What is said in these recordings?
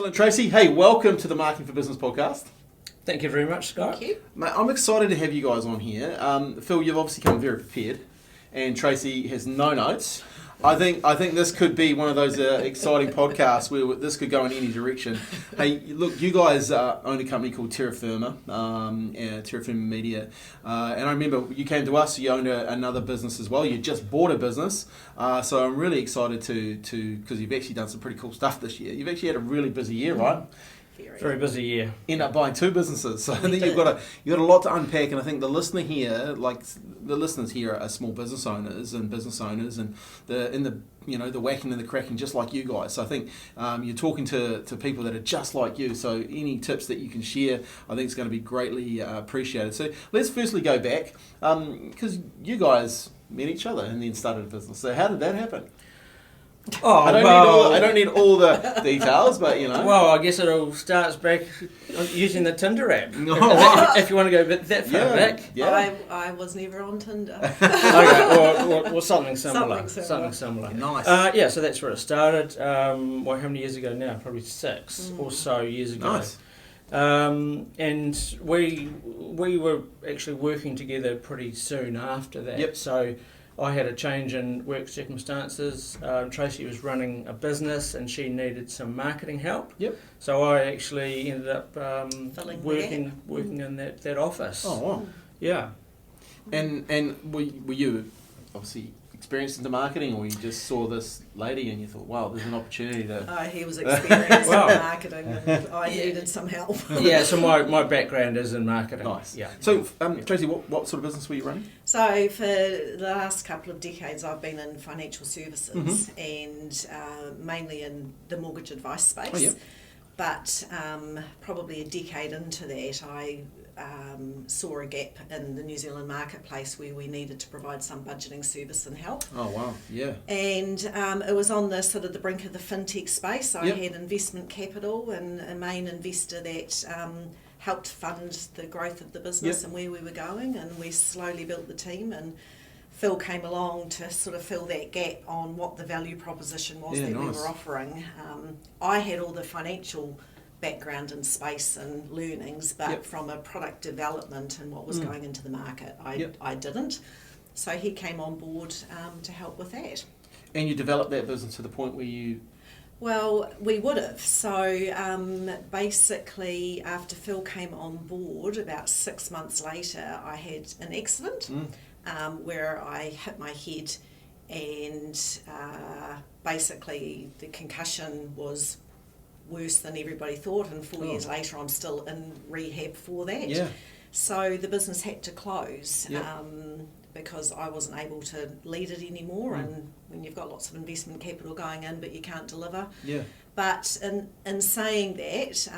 and Tracey. Hey, welcome to the Marketing for Business podcast. Thank you very much, Scott. Thank you. Mate, I'm excited to have you guys on here. Phil, you've obviously come very prepared, and Tracey has no notes. I think this could be one of those exciting podcasts where this could go in any direction. Hey, look, you guys own a company called Terra Firma, Terra Firma Media, and I remember you came to us. You owned another business as well. You just bought a business, so I'm really excited to because you've actually done some pretty cool stuff this year. You've actually had a really busy year, right? Very busy year. End up buying two businesses, so I think you've got a lot to unpack. And I think the listeners here, are small business owners, and the whacking and the cracking, just like you guys. So I think you're talking to people that are just like you. So any tips that you can share, I think is going to be greatly appreciated. So let's firstly go back because you guys met each other and then started a business. So how did that happen? Oh, I don't need all the details, but you know. Well, I guess it all starts back using the Tinder app. If you want to go that far back. Yeah. I was never on Tinder. Okay, or something similar. Something similar. Nice. So that's where it started. How many years ago now? Probably 6 or so years ago. Nice. And we were actually working together pretty soon after that. Yep. So I had a change in work circumstances. Tracey was running a business and she needed some marketing help. Yep. So I actually ended up working in that office. Oh wow. Yeah. And were you obviously experienced into marketing, or you just saw this lady and you thought, wow, there's an opportunity to... He was experienced in marketing and I needed some help. Yeah, so my background is in marketing. Nice. Yeah. So, Tracey, what sort of business were you running? So for the last couple of decades I've been in financial services and mainly in the mortgage advice space. Oh, yeah. But probably a decade into that I saw a gap in the New Zealand marketplace where we needed to provide some budgeting service and help. Oh wow, yeah. And it was on the sort of the brink of the fintech space. I had investment capital and a main investor that helped fund the growth of the business and where we were going, and we slowly built the team, and Phil came along to sort of fill that gap on what the value proposition was we were offering. I had all the financial background in space and learnings, but from a product development and what was going into the market, I didn't. So he came on board to help with that. And you developed that business to the point where you... Well, we would have. So basically, after Phil came on board, about 6 months later, I had an accident where I hit my head, and basically the concussion was worse than everybody thought, and 4 years later I'm still in rehab for that. Yeah. So the business had to close because I wasn't able to lead it anymore, and when you've got lots of investment capital going in but you can't deliver. Yeah. But in saying that,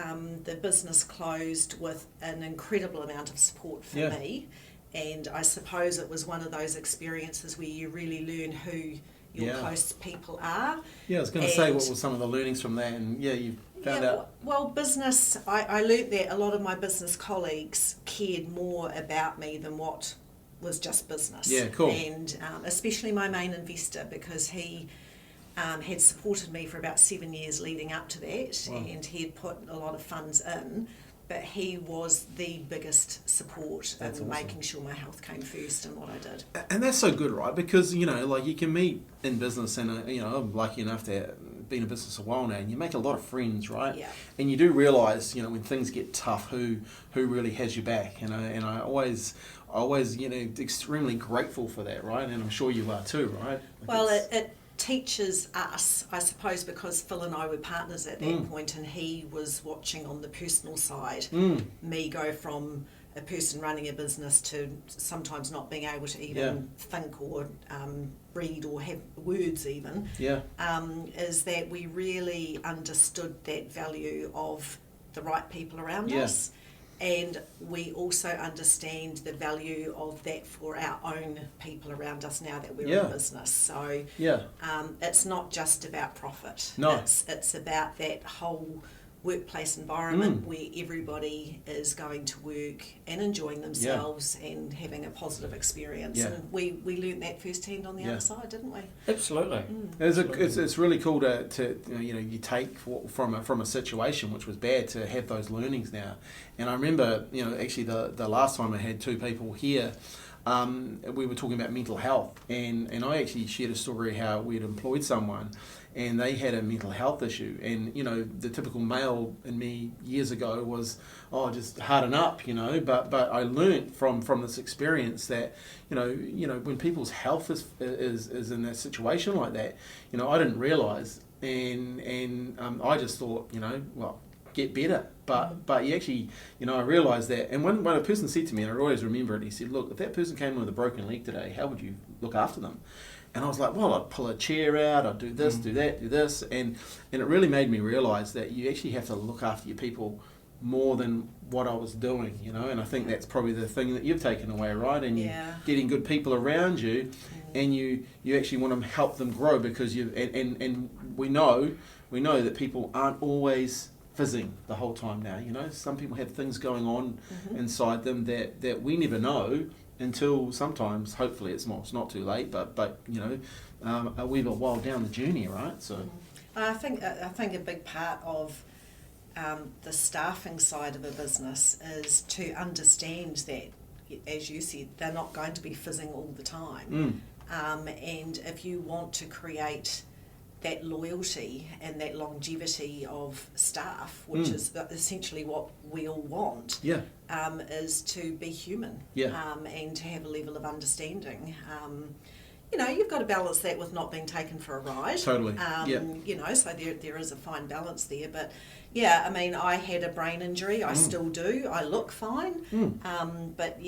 the business closed with an incredible amount of support for me, and I suppose it was one of those experiences where you really learn who your close people are. Yeah, I was going to say, what were some of the learnings from that? And you found out... Well, business, I learnt that a lot of my business colleagues cared more about me than what was just business. Yeah, cool. And especially my main investor, because he had supported me for about 7 years leading up to that, and he had put a lot of funds in. But he was the biggest support in making sure my health came first in what I did. And that's so good, right? Because, like you can meet in business, and, I'm lucky enough to be in a business a while now, and you make a lot of friends, right? Yeah. And you do realise, when things get tough, who really has your back. And I always, extremely grateful for that, right? And I'm sure you are too, right? Well, it teaches us, I suppose, because Phil and I were partners at that point, and he was watching on the personal side me go from a person running a business to sometimes not being able to even think or read or have words even, is that we really understood that value of the right people around us. And we also understand the value of that for our own people around us now that we're in business. So it's not just about profit. No. It's about that whole workplace environment where everybody is going to work and enjoying themselves and having a positive experience. And we learnt that firsthand on the other side, didn't we? Absolutely. It's really cool to you take from a situation which was bad to have those learnings now. And I remember, actually the last time I had two people here, we were talking about mental health, and I actually shared a story how we had employed someone and they had a mental health issue, and the typical male in me years ago was, just harden up, but I learnt from this experience that when people's health is in a situation like that, I didn't realise, and I just thought, get better, but you actually, I realised that. And when a person said to me, and I always remember it, he said, look, if that person came in with a broken leg today, how would you look after them? And I was like, well, I'd pull a chair out, I'd do this, do that, do this, and it really made me realise that you actually have to look after your people more than what I was doing, and I think that's probably the thing that you've taken away, right? And you're getting good people around you, and you actually want to help them grow, because and we know that people aren't always fizzing the whole time now. Some people have things going on inside them that we never know until sometimes, hopefully it's not too late, but we're a while down the journey, right? So I think a big part of the staffing side of a business is to understand that, as you said, they're not going to be fizzing all the time. And if you want to create that loyalty and that longevity of staff, which is essentially what we all want, is to be human and to have a level of understanding. You've got to balance that with not being taken for a ride. Totally. So there is a fine balance there. But I had a brain injury. I still do. I look fine. But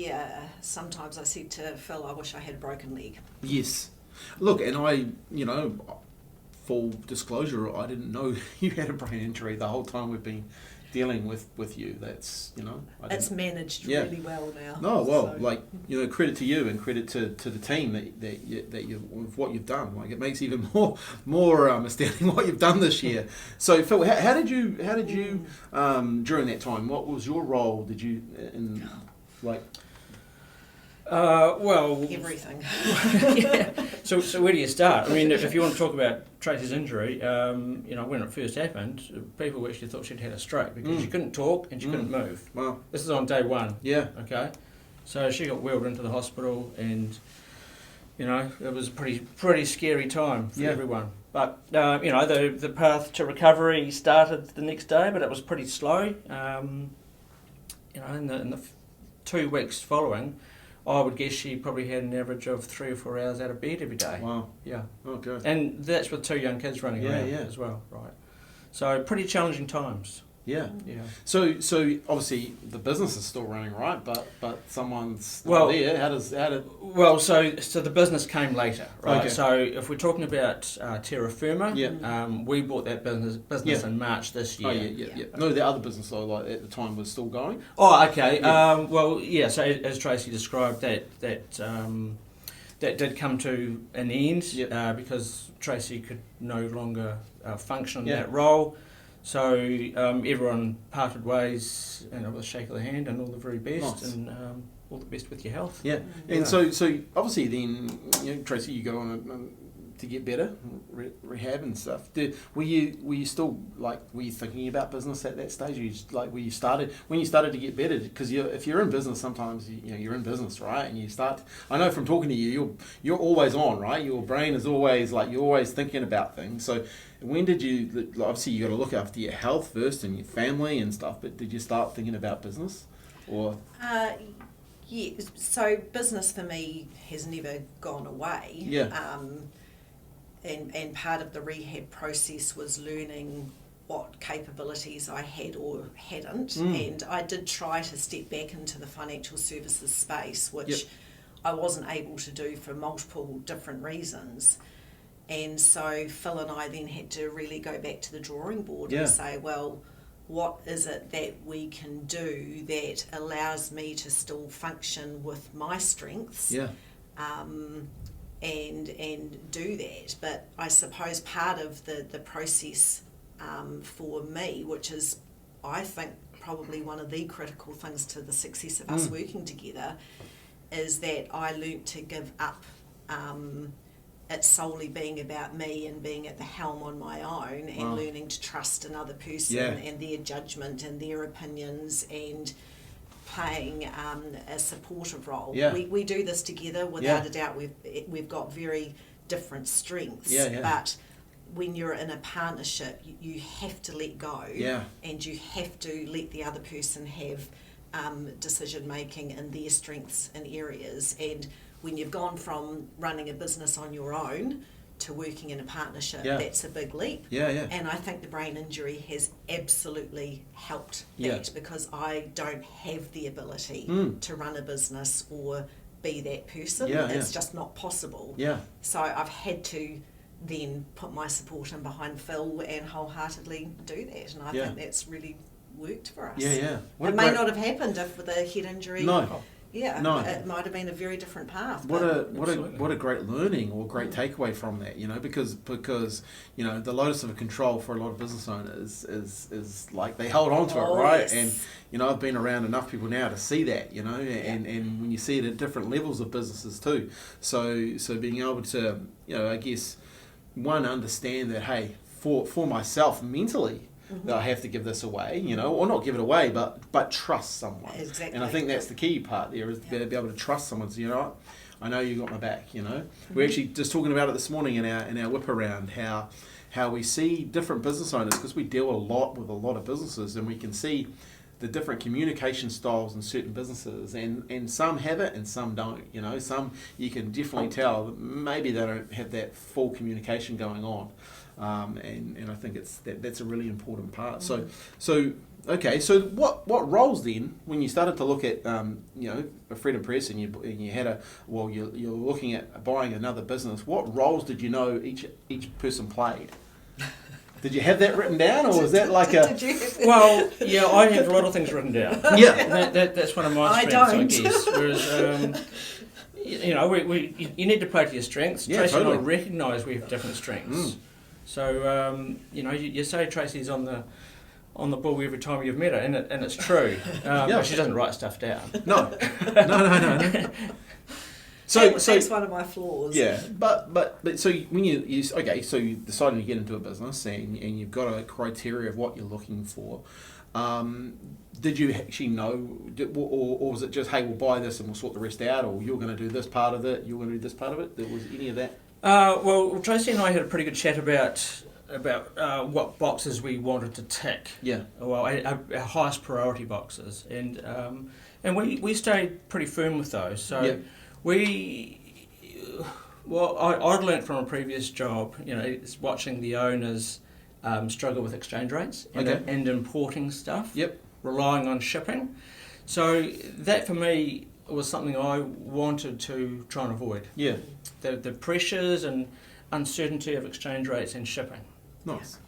sometimes I said to Phil, I wish I had a broken leg. Yes. Look, and I, full disclosure, I didn't know you had a brain injury the whole time we've been dealing with you. That's it's managed really well now. No, well, so. Credit to you and credit to the team that you with what you've done. It makes even more astounding what you've done this year. So Phil, how did you during that time? What was your role? Did you everything. So where do you start? I mean, if you want to talk about Tracey's injury, when it first happened, people actually thought she'd had a stroke because she couldn't talk and she couldn't move. Wow. This is on day one. Yeah. Okay. So she got wheeled into the hospital, and it was a pretty scary time for everyone. But the path to recovery started the next day, but it was pretty slow. In the 2 weeks following, I would guess she probably had an average of 3 or 4 hours out of bed every day. Wow. Yeah. Oh, good. And that's with 2 young kids running around as well, right? So pretty challenging times. Yeah. Yeah. So obviously the business is still running, right? But someone's not there. How did? Well, so the business came later, right? Okay. So if we're talking about Terra Firma, we bought that business in March this year. Oh yeah. No, the other business though, at the time, was still going. Oh, okay. Yeah. So as Tracey described, that did come to an end because Tracey could no longer function in that role. So everyone parted ways, with a shake of the hand and all the very best, and all the best with your health. Yeah, and so obviously then, Tracey, you go on to get better, rehab and stuff. Were you still were you thinking about business at that stage? When you started to get better? Because if you're in business, sometimes you're in business, right? And you start. I know from talking to you, you're always on, right? Your brain is always you're always thinking about things. So when did you? Obviously, you got to look after your health first and your family and stuff. But did you start thinking about business, or? Yeah. So business for me has never gone away. Yeah. And part of the rehab process was learning what capabilities I had or hadn't. And I did try to step back into the financial services space, which I wasn't able to do for multiple different reasons. And so Phil and I then had to really go back to the drawing board and say, well, what is it that we can do that allows me to still function with my strengths? And do that. But I suppose part of the process for me, which is, I think, probably one of the critical things to the success of us working together, is that I learnt to give up it solely being about me and being at the helm on my own, and learning to trust another person and their judgment and their opinions, and playing a supportive role. We do this together, without a doubt. We've got very different strengths, but when you're in a partnership, you have to let go, and you have to let the other person have decision making in their strengths and areas. And when you've gone from running a business on your own to working in a partnership, that's a big leap. And I think the brain injury has absolutely helped that, because I don't have the ability to run a business or be that person. It's just not possible. So I've had to then put my support in behind Phil and wholeheartedly do that, and I think that's really worked for us. It may not have happened if with a head injury. It might have been a very different path. What a great learning or great takeaway from that, because the locus of control for a lot of business owners is like they hold on to it, right? Yes. And I've been around enough people now to see that, and when you see it at different levels of businesses too. So being able to, I guess, one, understand that, hey, for myself mentally, that I have to give this away, or not give it away, but trust someone. Exactly. And I think that's the key part there, is to be able to trust someone. So, I know you got my back. We're actually just talking about it this morning in our whip around, how we see different business owners, because we deal a lot with a lot of businesses, and we can see the different communication styles in certain businesses, and some have it and some don't. Some you can definitely tell that maybe they don't have that full communication going on. And I think that's a really important part. So what roles then, when you started to look at a Fred and Press, and you had you're looking at buying another business, what roles did you know each person played? Did you have that written down, or was that like a? Well, yeah, I have a lot of things written down. That's one of my strengths, I guess. Whereas, you need to play to your strengths. Tracey and I recognise we have different strengths. So you say Tracey's on the ball every time you've met her, and it's true. But she doesn't write stuff down. No. So that's one of my flaws. Yeah, but so when you so you decided to get into a business, and you've got a criteria of what you're looking for. Did you actually know, or was it just, hey, we'll buy this and we'll sort the rest out, or you're going to do this part of it, you're going to do this part of it? There was any of that? Well, Tracey and I had a pretty good chat about what boxes we wanted to tick. Well, our highest priority boxes, and we stayed pretty firm with those. So I'd learnt from a previous job, it's watching the owners struggle with exchange rates and importing stuff, relying on shipping. So that for me was something I wanted to try and avoid. The pressures and uncertainty of exchange rates and shipping. Nice.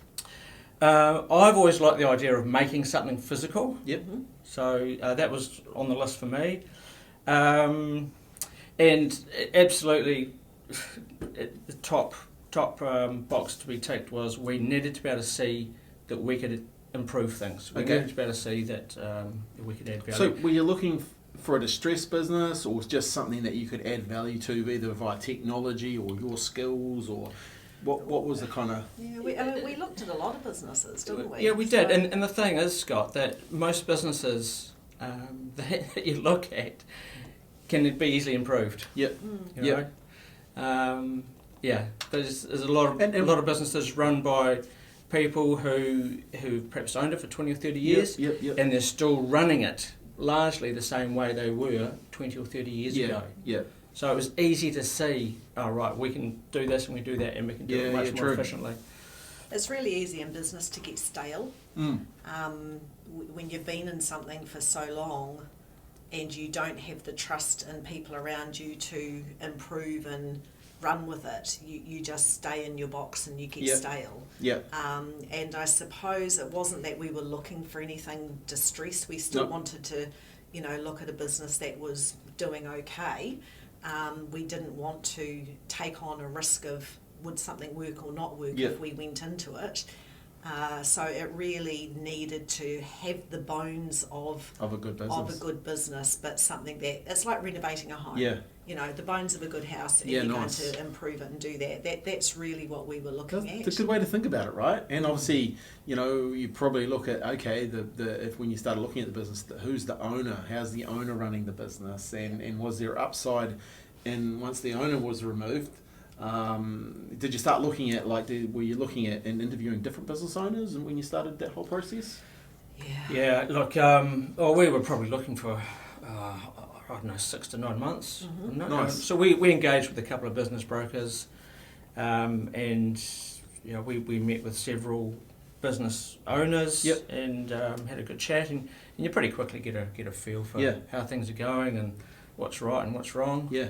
I've always liked the idea of making something physical. So that was on the list for me. And absolutely, the top box to be ticked was we needed to be able to see that we could improve things. We needed to be able to see that we could add value. So were you looking for a distressed business, or just something that you could add value to, either via technology or your skills, or what was the kind of... we looked at a lot of businesses, didn't we? Yeah, we did. And the thing is, Scott, that most businesses that you look at can be easily improved. There's a lot of businesses run by people who perhaps owned it for 20 or 30 years, and they're still running it largely the same way they were 20 or 30 years ago. So it was easy to see, we can do this and we do that, and we can do it much more efficiently. It's really easy in business to get stale. When you've been in something for so long, and you don't have the trust in people around you to improve and run with it, you just stay in your box and you get stale. And I suppose it wasn't that we were looking for anything distressed. We still wanted to, look at a business that was doing okay. We didn't want to take on a risk of would something work or not work if we went into it. So it really needed to have the bones of a good business. But something that it's like renovating a home. Yeah. You know, the bones of a good house, and you're going to improve it and do that. That's really what we were looking at. It's a good way to think about it, right? And obviously, you know, you probably look at, okay, if when you started looking at the business, who's the owner? How's the owner running the business? And was there upside? And once the owner was removed, did you start looking at, were you looking at and interviewing different business owners when you started that whole process? Yeah, look, we were probably looking for, I don't know, 6 to 9 months. Nice. So we engaged with a couple of business brokers, and you know, we met with several business owners and had a good chat, and you pretty quickly get a feel for how things are going and what's right and what's wrong. Yeah.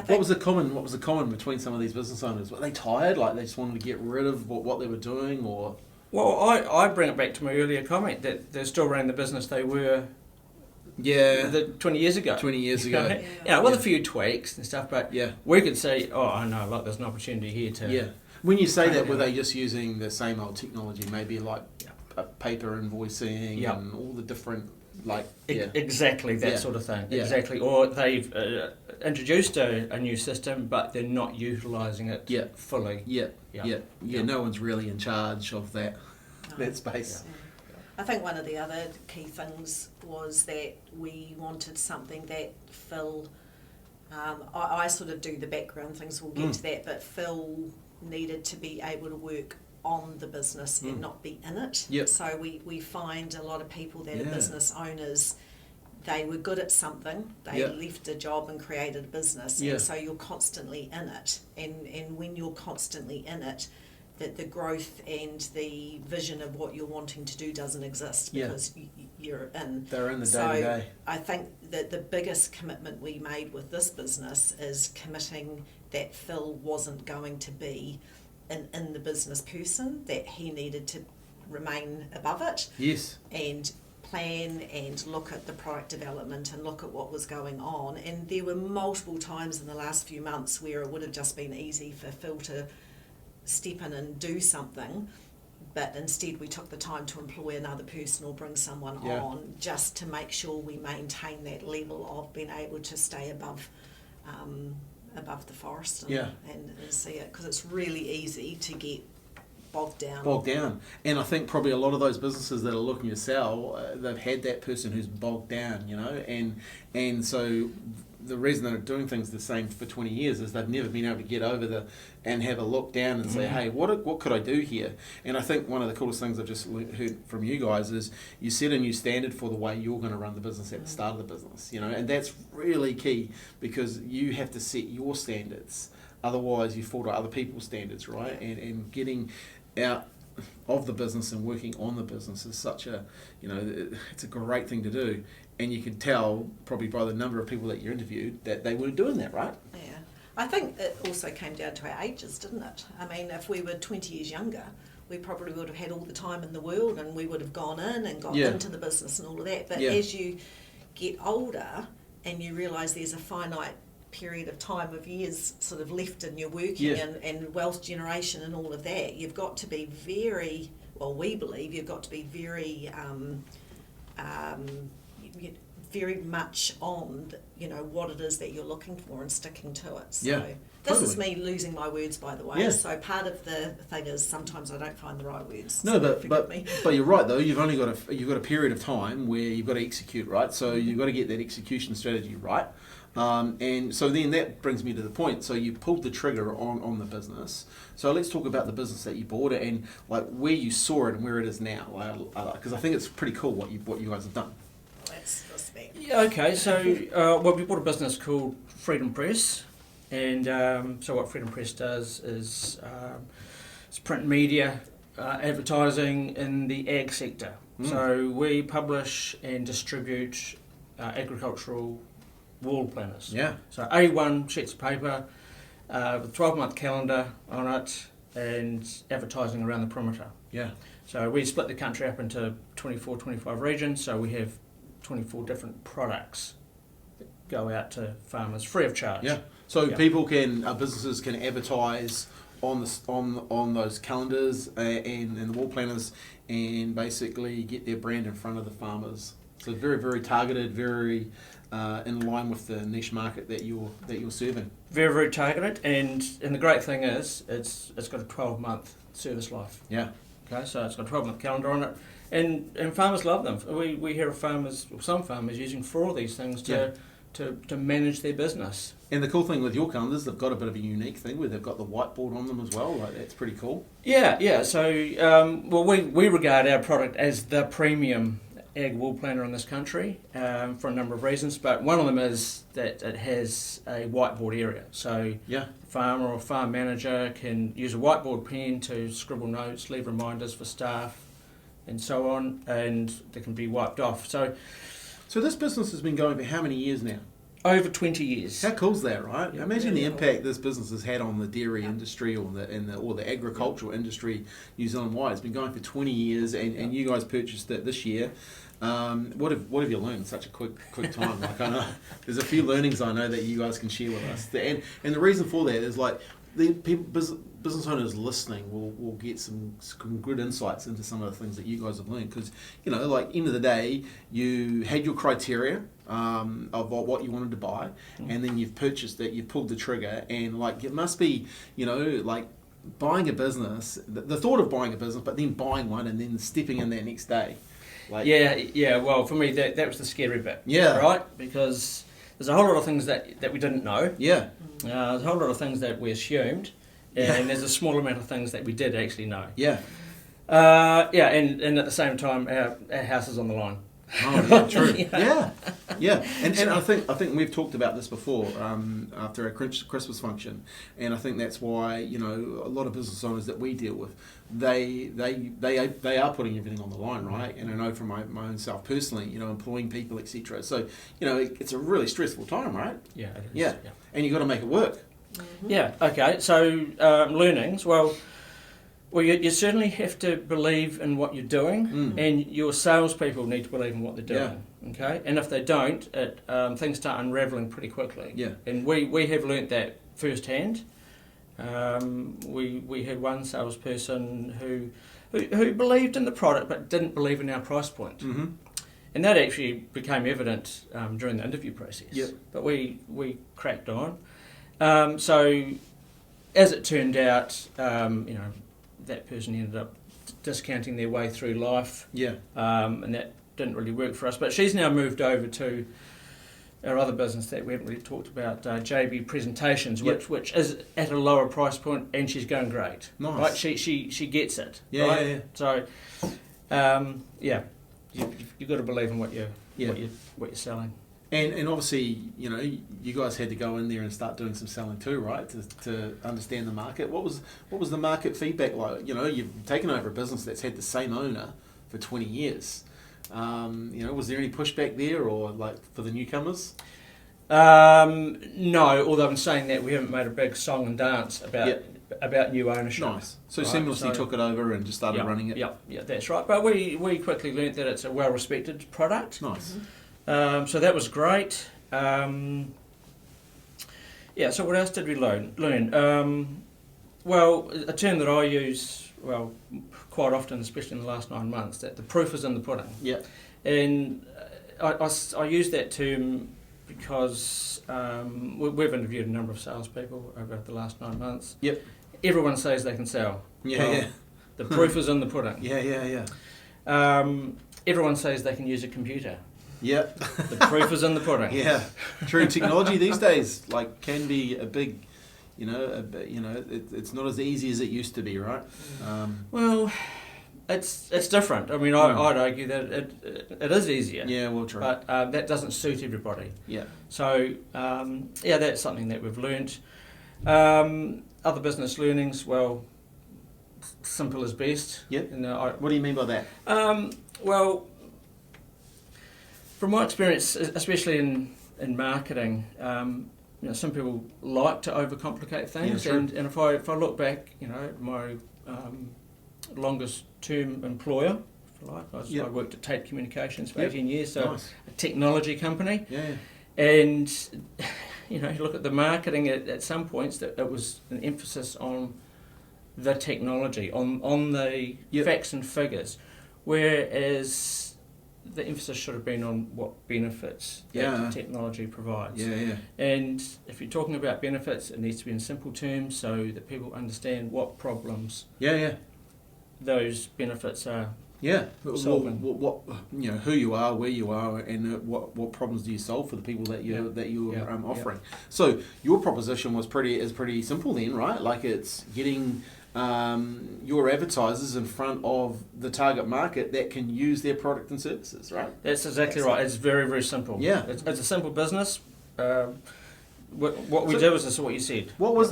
What was the common between some of these business owners? Were they tired? Like they just wanted to get rid of what they were doing, or? Well, I bring it back to my earlier comment that they still ran the business they were. 20 years ago. 20 years ago. With a few tweaks and stuff, but we could say, I know, like there's an opportunity here to. Yeah. When you say that, were they just using the same old technology, maybe like paper invoicing and all the different exactly that sort of thing. Exactly, or they've introduced a new system, but they're not utilising it fully. No one's really in charge of that space. I think one of the other key things was that we wanted something that Phil, I sort of do the background things, we'll get to that, but Phil needed to be able to work on the business and not be in it. So we find a lot of people that are business owners, they were good at something, they left a job and created a business, and so you're constantly in it. And when you're constantly in it, that the growth and the vision of what you're wanting to do doesn't exist because you're in. They're in the day-to-day. I think that the biggest commitment we made with this business is committing that Phil wasn't going to be an in the business person, that he needed to remain above it. Yes. And plan and look at the product development and look at what was going on. And there were multiple times in the last few months where it would have just been easy for Phil to step in and do something, but instead we took the time to employ another person or bring someone on just to make sure we maintain that level of being able to stay above the forest and see it, because it's really easy to get bogged down. And I think probably a lot of those businesses that are looking to sell, they've had that person who's bogged down, you know, and so the reason they're doing things the same for 20 years is they've never been able to get over and have a look down and say, hey, what could I do here? And I think one of the coolest things I've just heard from you guys is you set a new standard for the way you're going to run the business at the start of the business, you know, and that's really key because you have to set your standards. Otherwise, you fall to other people's standards, right? And getting out of the business and working on the business is such a, you know, it's a great thing to do. And you can tell probably by the number of people that you interviewed that they weren't doing that, right? Yeah. I think it also came down to our ages, didn't it? I mean, if we were 20 years younger, we probably would have had all the time in the world and we would have gone in and got into the business and all of that. But as you get older and you realise there's a finite period of time of years sort of left in your working and wealth generation and all of that, you've got to be very, well, we believe you've got to be very very much on, you know, what it is that you're looking for and sticking to it. So this is me losing my words, by the way. Yeah. So part of the thing is sometimes I don't find the right words. No, so but you're right though. You've only got a period of time where you've got to execute, right? So you've got to get that execution strategy right. And so then that brings me to the point. So you pulled the trigger on the business. So let's talk about the business that you bought it and like where you saw it and where it is now. Because I think it's pretty cool what you guys have done. That's respect. Yeah. Okay. So we bought a business called Freedom Press, and so what Freedom Press does is it's print media, advertising in the ag sector. So we publish and distribute agricultural wall planners. Yeah. So A1 sheets of paper with a 12-month calendar on it and advertising around the perimeter. Yeah. So we split the country up into 24, 25 regions, so we have 24 different products that go out to farmers free of charge. Yeah. So people businesses can advertise on those calendars and the wall planners, and basically get their brand in front of the farmers. So very, very targeted, very in line with the niche market that you're serving. Very, very targeted, and the great thing is it's got a 12-month service life. Yeah. Okay, so it's got a 12-month calendar on it, and farmers love them. We hear of farmers, or some farmers, using 4 of these things to manage their business. And the cool thing with your calendars, they've got a bit of a unique thing where they've got the whiteboard on them as well. Like, that's pretty cool. Yeah. So, we regard our product as the premium ag wall planner in this country for a number of reasons, but one of them is that it has a whiteboard area. So, the farmer or farm manager can use a whiteboard pen to scribble notes, leave reminders for staff, and so on, and they can be wiped off. So this business has been going for how many years now? Over 20 years. How cool's that, right? Yeah, imagine really the impact this business has had on the dairy industry or the agricultural industry New Zealand wide. It's been going for 20 years, and you guys purchased it this year. What have you learned in such a quick time? Like, I know there's a few learnings I know that you guys can share with us, and the reason for that is like the people, business owners listening will get some good insights into some of the things that you guys have learned, because like end of the day, you had your criteria of what you wanted to buy, and then you've purchased it, you've pulled the trigger, and like it must be like buying a business, the thought of buying a business, but then buying one and then stepping in that next day. Like, yeah. Well, for me, that was the scary bit. Yeah. Right? Because there's a whole lot of things that we didn't know. Yeah. There's a whole lot of things that we assumed, and there's a small amount of things that we did actually know. Yeah. And at the same time, our house is on the line. Oh, yeah, true. Yeah. And I think we've talked about this before after our Christmas function, and I think that's why a lot of business owners that we deal with, they are putting everything on the line, right? And I know from my own self personally, employing people, etc. So it's a really stressful time, right? Yeah, it is. Yeah. And you've got to make it work. Mm-hmm. Yeah. Okay. So learnings. Well, you certainly have to believe in what you're doing, and your salespeople need to believe in what they're doing. Yeah. Okay, and if they don't, things start unravelling pretty quickly. Yeah. And we have learnt that firsthand. We had one salesperson who believed in the product but didn't believe in our price point. Mm-hmm. And that actually became evident during the interview process. Yep. But we cracked on. So as it turned out, that person ended up discounting their way through life. Yeah. And that didn't really work for us. But she's now moved over to our other business that we haven't really talked about, JB Presentations, which is at a lower price point, and she's going great. Nice. Right? She gets it. Yeah, right? yeah. So, you've got to believe in what you're selling. And obviously, you guys had to go in there and start doing some selling too, right? To understand the market. What was the market feedback like? You've taken over a business that's had the same owner for 20 years. Was there any pushback there, or like for the newcomers? No, although in saying that, we haven't made a big song and dance about new ownership. Nice. So seamlessly took it over and just started running it. Yeah, that's right. But we quickly learnt that it's a well-respected product. Nice. So that was great. So what else did we learn? Well, a term that I use, quite often, especially in the last 9 months, that the proof is in the pudding. Yeah. And I use that term because we've interviewed a number of salespeople over the last 9 months. Yep. Everyone says they can sell. Yeah. The proof is in the pudding. Yeah. Everyone says they can use a computer. Yeah. The proof is in the pudding. Yeah. True. Technology these days can be a big, it's not as easy as it used to be, right? Well, it's different. I mean, I'd argue that it is easier. Yeah, well, true. But that doesn't suit everybody. Yeah. So, that's something that we've learnt. Other business learnings, simple is best. Yep. What do you mean by that? From my experience, especially in marketing, some people like to overcomplicate things, and if I look back, my longest term employer, if you like, I worked at Tate Communications for 18 years, so nice. A technology company. Yeah. And you look at the marketing at some points, that it was an emphasis on the technology, on the facts and figures, whereas the emphasis should have been on what benefits that the technology provides. And if you're talking about benefits, it needs to be in simple terms so that people understand what problems those benefits are solving. What who you are, where you are, and what problems do you solve for the people that you're offering. So your proposition is pretty simple then, right? Like it's getting your advertisers in front of the target market that can use their product and services, right? That's exactly right. It's very, very simple. Yeah, it's a simple business. What we did was what you said. What was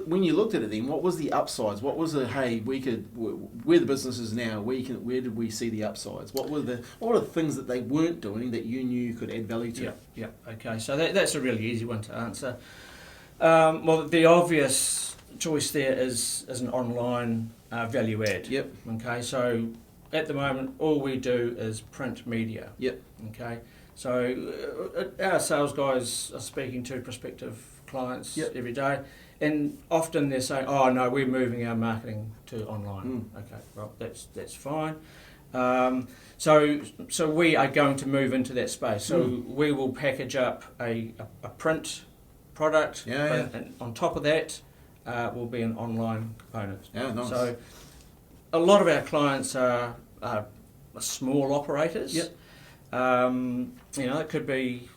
when you looked at it then? What was the upsides? What was the where the business is now? Where did we see the upsides? What were the things that they weren't doing that you knew you could add value to? Yeah. Okay. So that's a really easy one to answer. Well, the obvious choice there is an online value add. Yep. Okay. So at the moment, all we do is print media. Yep. Okay. So our sales guys are speaking to prospective clients every day, and often they're saying, "Oh no, we're moving our marketing to online." Okay, well that's fine. So we are going to move into that space. So we will package up a print product, and on top of that will be an online component. Yeah, nice. So a lot of our clients are small operators. Yep. It could be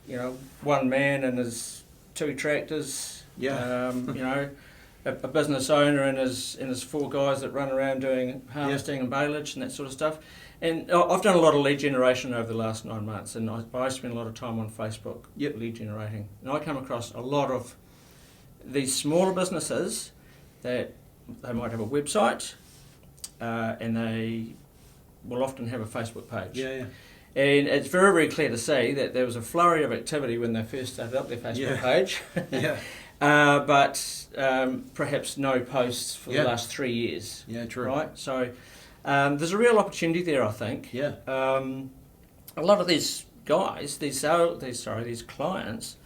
one man and his 2 tractors. A business owner and his 4 guys that run around doing harvesting and baleage and that sort of stuff. And I've done a lot of lead generation over the last 9 months, and I spend a lot of time on Facebook lead generating. And I come across a lot of these smaller businesses that they might have a website, and they will often have a Facebook page. And it's very, very clear to see that there was a flurry of activity when they first started up their Facebook page. But perhaps no posts for the last 3 years. Yeah, true. Right? So there's a real opportunity there, I think. A lot of these guys, these clients,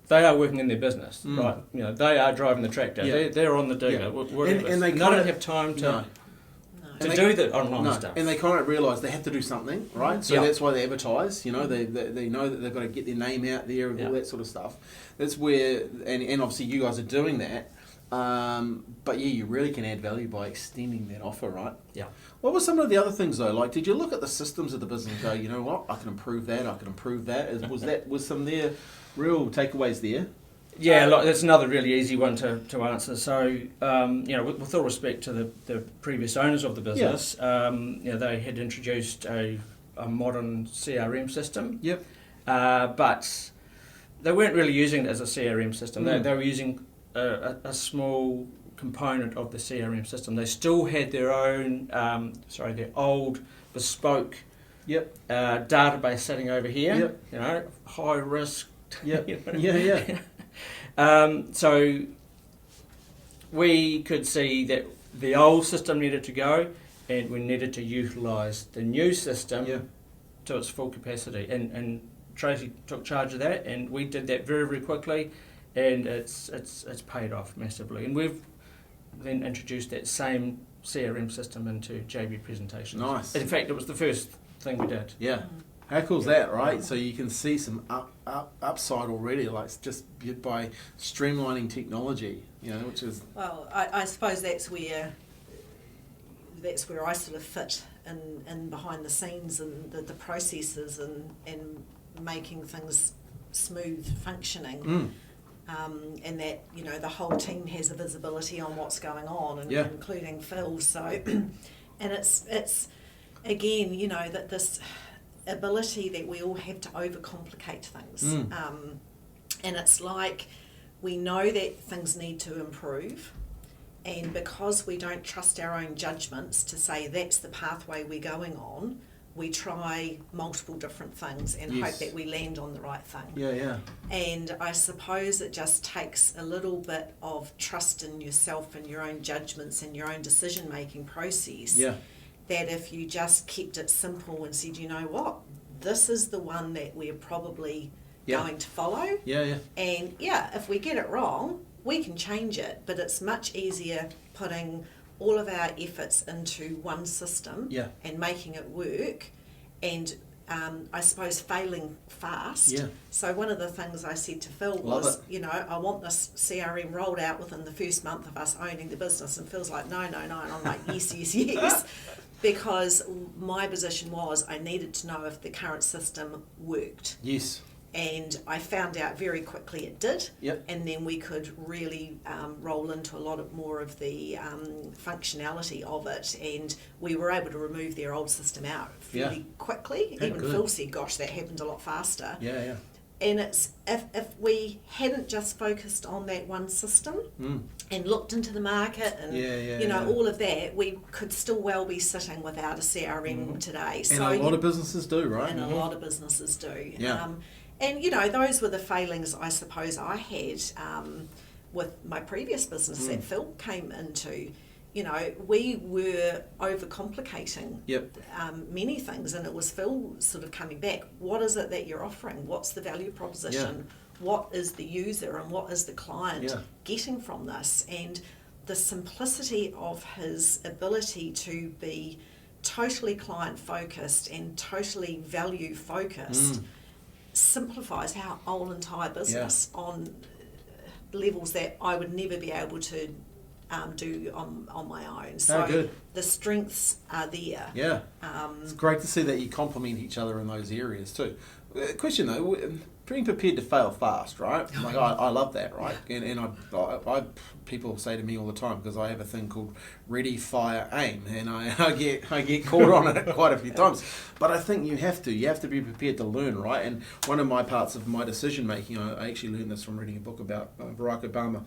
they are working in their business, right? They are driving the tractor. They're on the digger, whatever. And they don't have time to do the online stuff. And they kind of realise they have to do something, right? So that's why they advertise. They know that they've got to get their name out there and all that sort of stuff. That's where, and obviously you guys are doing that. But you really can add value by extending that offer, right? Yeah. What were some of the other things though? Like, did you look at the systems of the business and go, you know what, I can improve that. Was some there real takeaways there? Yeah, that's another really easy one to answer. So, with all respect to the previous owners of the business, they had introduced a modern CRM system. But they weren't really using it as a CRM system. They were using a small component of the CRM system. They still had their own, their old bespoke database sitting over here. High risk. So we could see that the old system needed to go, and we needed to utilise the new system to its full capacity. And Tracey took charge of that, and we did that very, very quickly, and it's paid off massively. And we've then introduced that same CRM system into JB presentations. Nice. In fact, it was the first thing we did. Yeah. How cool is that, right? So you can see some upside already, like just by streamlining technology, which is... Well, I suppose that's where I sort of fit in behind the scenes and the processes and making things smooth functioning. And that, the whole team has a visibility on what's going on, and including Phil. So, and it's again, that this ability that we all have to overcomplicate things. And it's like we know that things need to improve, and because we don't trust our own judgments to say that's the pathway we're going on, we try multiple different things and hope that we land on the right thing. And I suppose it just takes a little bit of trust in yourself and your own judgments and your own decision-making process. That if you just kept it simple and said, you know what, this is the one that we're probably going to follow. And if we get it wrong, we can change it, but it's much easier putting all of our efforts into one system Yeah. and making it work, and I suppose failing fast. Yeah. So one of the things I said to Phil was, I want this CRM rolled out within the first month of us owning the business, and Phil's like, no, and I'm like, yes, because my position was I needed to know if the current system worked. Yes. And I found out very quickly it did. Yep. And then we could really roll into a lot of more of the functionality of it, and we were able to remove their old system out fairly quickly. Oh, Even good. Phil said, gosh, that happened a lot faster. Yeah. And it's if we hadn't just focused on that one system and looked into the market and all of that, we could still well be sitting without a CRM today. And a lot of businesses do, right? And a lot of businesses do. Yeah. And those were the failings I suppose I had with my previous business that Phil came into. We were overcomplicating many things, and it was Phil sort of coming back. What is it that you're offering? What's the value proposition? What is the user and what is the client getting from this? And the simplicity of his ability to be totally client focused and totally value focused simplifies our whole entire business on levels that I would never be able to do on my own. So good. The strengths are there. Yeah. It's great to see that you complement each other in those areas too. Question though, being prepared to fail fast, right? Like I love that, right? And I people say to me all the time, because I have a thing called ready, fire, aim, and I get caught on it quite a few times. But I think you have to be prepared to learn, right? And one of my parts of my decision making, I actually learned this from reading a book about Barack Obama.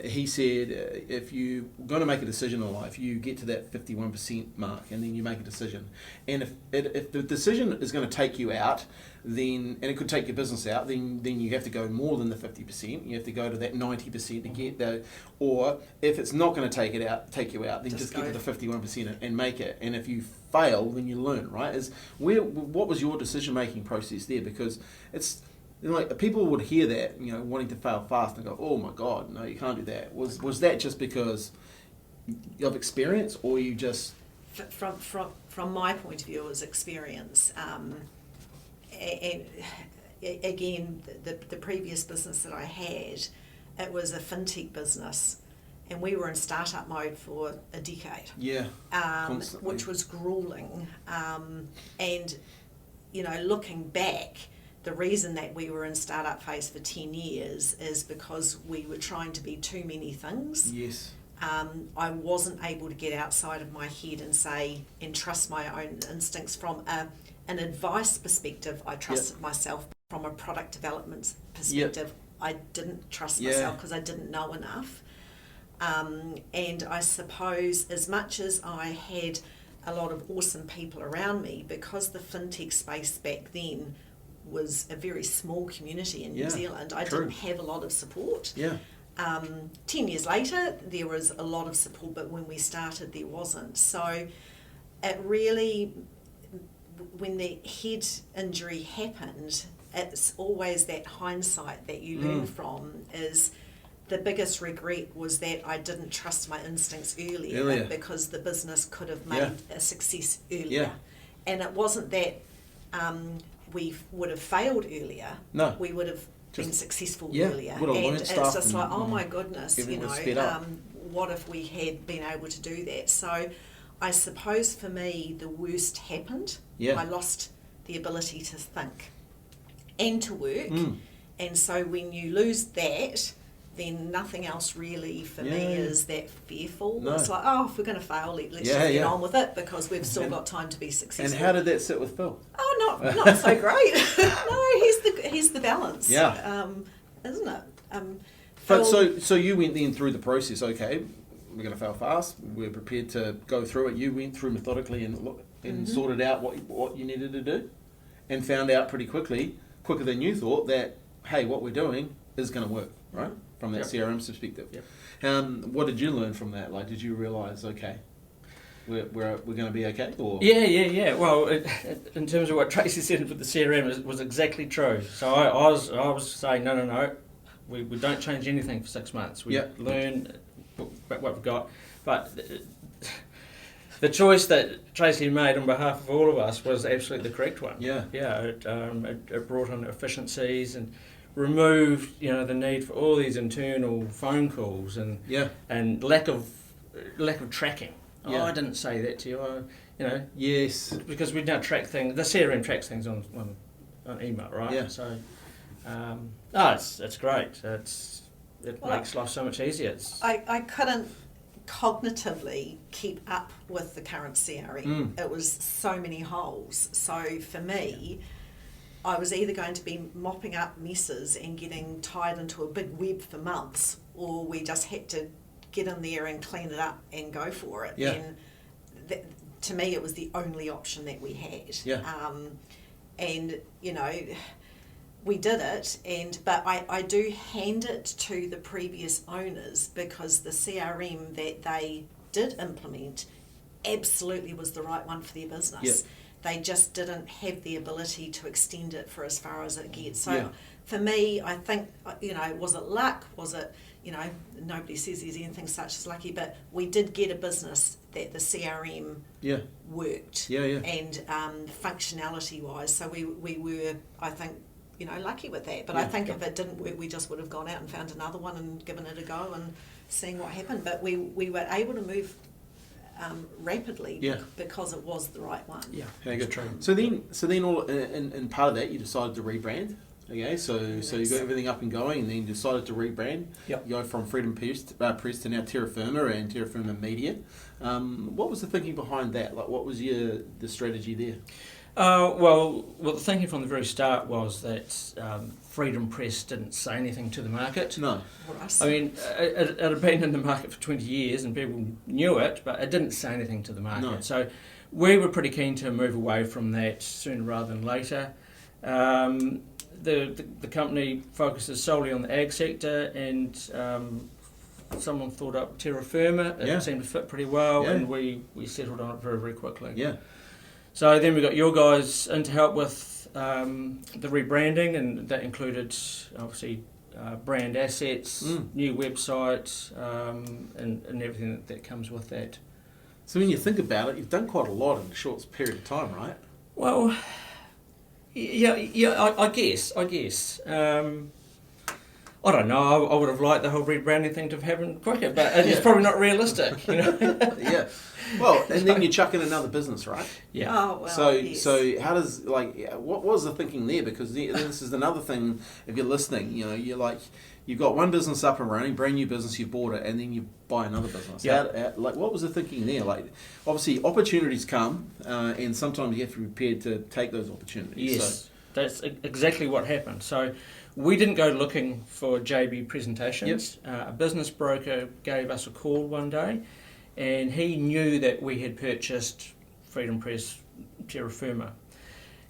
He said, if you're going to make a decision in life, you get to that 51% mark, and then you make a decision. And if the decision is going to take you out, then, and it could take your business out, then you have to go more than the 50%. You have to go to that 90% to get the, or if it's not going to take you out, then just get to the 51% and make it. And if you fail, then you learn, right? What was your decision making process there? Because it's like people would hear that, wanting to fail fast and go, oh my God, no, you can't do that. Was that just because of experience, or you just from my point of view, it was experience. And again, the previous business that I had, it was a fintech business, and we were in startup mode for a decade. Yeah, which was grueling. And looking back, the reason that we were in startup phase for 10 years is because we were trying to be too many things. Yes. I wasn't able to get outside of my head and trust my own instincts from an advice perspective. I trusted myself. From a product development perspective, I didn't trust myself because I didn't know enough. And I suppose as much as I had a lot of awesome people around me, because the fintech space back then was a very small community in New Zealand, I didn't have a lot of support. 10 years later, there was a lot of support, but when we started, there wasn't. So it really, when the head injury happened, it's always that hindsight that you learn from. Is the biggest regret was that I didn't trust my instincts earlier. Because the business could have made a success earlier. And it wasn't that we would have failed earlier. No. We would have been successful earlier. And it's just like, oh my goodness, what if we had been able to do that? So I suppose for me, the worst happened. I lost the ability to think and to work. And so when you lose that, then nothing else really for me is that fearful. It's like, if we're going to fail, let's just get on with it, because we've still got time to be successful. And how did that sit with Phil? Oh, not so great. No, he's the balance. Isn't it? But so you went then through the process. Okay, we're going to fail fast. We're prepared to go through it. You went through methodically and sorted out what you needed to do, and found out pretty quickly, quicker than you thought, that hey, what we're doing is going to work, right? From that CRM perspective. What did you learn from that? Like, did you realise, okay, we're going to be okay? Or Well, in terms of what Tracey said with the CRM, it was exactly true. So I was saying no. We don't change anything for 6 months. We learn. what we've got. But the choice that Tracey made on behalf of all of us was absolutely the correct one. Yeah. It brought in efficiencies and removed, the need for all these internal phone calls and lack of tracking. Yeah. Oh, I didn't say that to you. Yes. Because we now track things. The CRM tracks things on email, right? Yeah. So, it's great. It makes life so much easier. I couldn't cognitively keep up with the current CRM. It was so many holes. So for me, I was either going to be mopping up messes and getting tied into a big web for months, or we just had to get in there and clean it up and go for it. Yeah. And to me, it was the only option that we had. Yeah. And we did it, but I do hand it to the previous owners, because the CRM that they did implement absolutely was the right one for their business. Yep. They just didn't have the ability to extend it for as far as it gets. So for me, I think, was it luck? Was it, nobody says there's anything such as lucky, but we did get a business that the CRM worked. And functionality wise, so we were, I think, lucky with that. But I think if it didn't work, we just would have gone out and found another one and given it a go and seeing what happened. But we were able to move rapidly because it was the right one. Yeah, good. So then, all in part of that, you decided to rebrand. Okay, so you got everything up and going, and then you decided to rebrand. Yep. You go from Freedom Press to now Terra Firma and Terra Firma Media. What was the thinking behind that? Like, what was the strategy there? Well, the thinking from the very start was that Freedom Press didn't say anything to the market. No. I mean, it had been in the market for 20 years and people knew it, but it didn't say anything to the market. No. So we were pretty keen to move away from that sooner rather than later. The company focuses solely on the ag sector, and someone thought up Terra Firma. It seemed to fit pretty well, and we settled on it very, very quickly. Yeah. So then we got your guys in to help with the rebranding, and that included obviously brand assets, new website, and everything that comes with that. So when you think about it, you've done quite a lot in a short period of time, right? Well, I guess. I don't know. I would have liked the whole rebranding thing to have happened quicker, but it's probably not realistic, Yeah. Well, and then you chuck in another business, right? Yeah. Oh, well, So how does, what was the thinking there? Because this is another thing, if you're listening, you've got one business up and running, brand new business, you bought it, and then you buy another business. Yeah. What was the thinking there? Obviously opportunities come, and sometimes you have to be prepared to take those opportunities. Yes, that's exactly what happened. So we didn't go looking for JB presentations. Yep. A business broker gave us a call one day, and he knew that we had purchased Freedom Press, Terra Firma.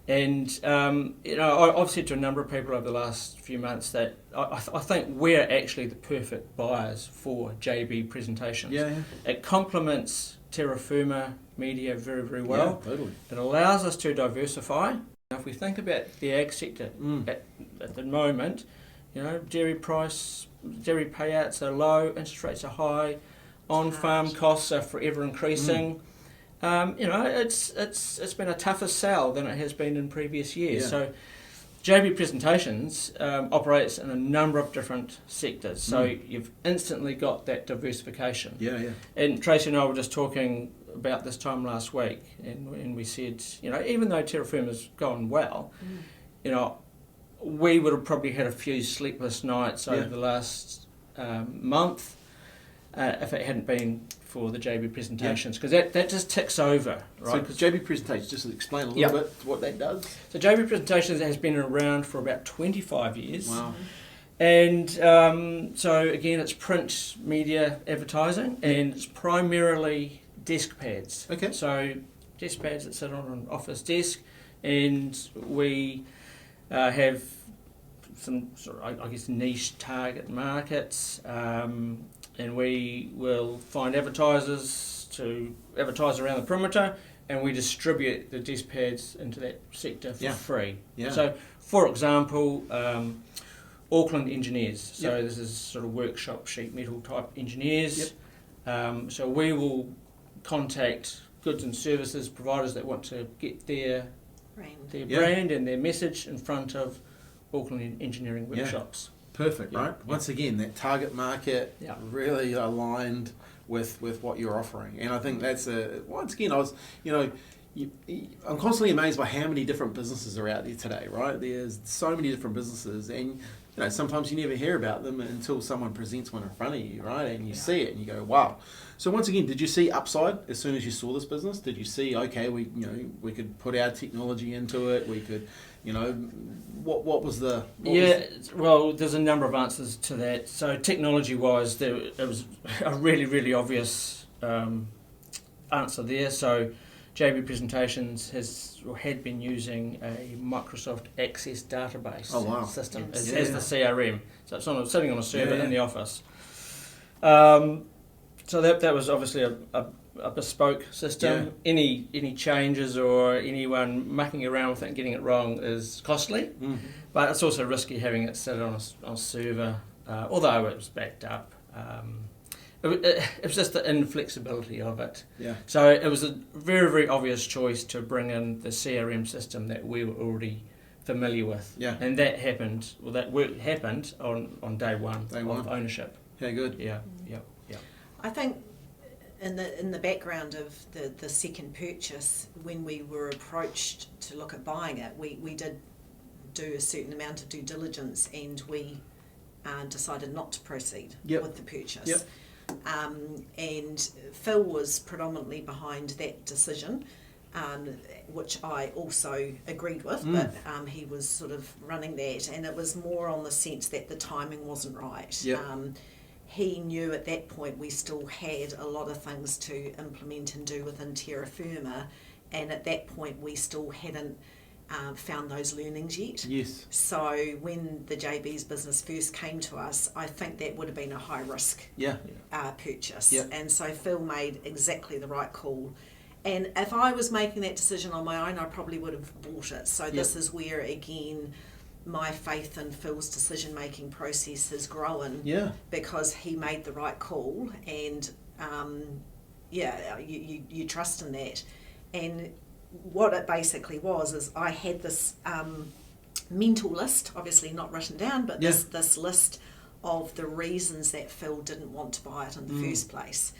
And, I've said to a number of people over the last few months that I think we're actually the perfect buyers for JB presentations. Yeah. It complements Terra Firma Media very, very well. Yeah, totally. It allows us to diversify. If we think about the ag sector at the moment, dairy payouts are low, interest rates are high, on-farm costs are forever increasing. It's been a tougher sell than it has been in previous years. Yeah. So JB Presentations operates in a number of different sectors. So you've instantly got that diversification. Yeah. And Tracey and I were just talking about this time last week, and we said, even though Terra Firma's gone well, we would have probably had a few sleepless nights over the last month if it hadn't been for the JB presentations, because that just ticks over, right? So JB presentations, just to explain a little bit what that does. So JB presentations has been around for about 25 years. Wow. And so again, it's print media advertising, and it's primarily desk pads. Okay. So desk pads that sit on an office desk, and we have some sort of, I guess, niche target markets, and we will find advertisers to advertise around the perimeter, and we distribute the desk pads into that sector for free. Yeah. So, for example, Auckland engineers. So this is sort of workshop sheet metal type engineers. So we will contact goods and services providers that want to get their brand and their message in front of Auckland engineering workshops. Perfect, right? Once again, that target market really aligned with what you're offering. And I think that's once again, I'm constantly amazed by how many different businesses are out there today, right? There's so many different businesses, and sometimes you never hear about them until someone presents one in front of you, right? And you see it and you go, wow. So once again, did you see upside as soon as you saw this business? Did you see, okay, we could put our technology into it, we could, what was the... Well, there's a number of answers to that. So technology-wise, it was a really, really obvious answer there. So JB Presentations had been using a Microsoft Access database system as the CRM. So it's sitting on a server in the office. So that was obviously a bespoke system. Yeah. Any changes or anyone mucking around with it and getting it wrong is costly, but it's also risky having it sit on a server, although it was backed up. It was just the inflexibility of it. Yeah. So it was a very, very obvious choice to bring in the CRM system that we were already familiar with. Yeah. And that happened, that work happened on day one of ownership. Yeah, good. Yeah. I think in the background of the second purchase, when we were approached to look at buying it, we did do a certain amount of due diligence, and we decided not to proceed with the purchase. Yep. And Phil was predominantly behind that decision, which I also agreed with, but he was sort of running that, and it was more on the sense that the timing wasn't right. Yep. He knew at that point we still had a lot of things to implement and do within Terra Firma, and at that point we still hadn't found those learnings yet. Yes. So when the JB's business first came to us, I think that would have been a high risk purchase. Yep. And so Phil made exactly the right call. And if I was making that decision on my own, I probably would have bought it. So this is where, again, my faith in Phil's decision-making process has grown, because he made the right call, and you trust in that. And what it basically was is I had this mental list, obviously not written down, but this list of the reasons that Phil didn't want to buy it in the first place.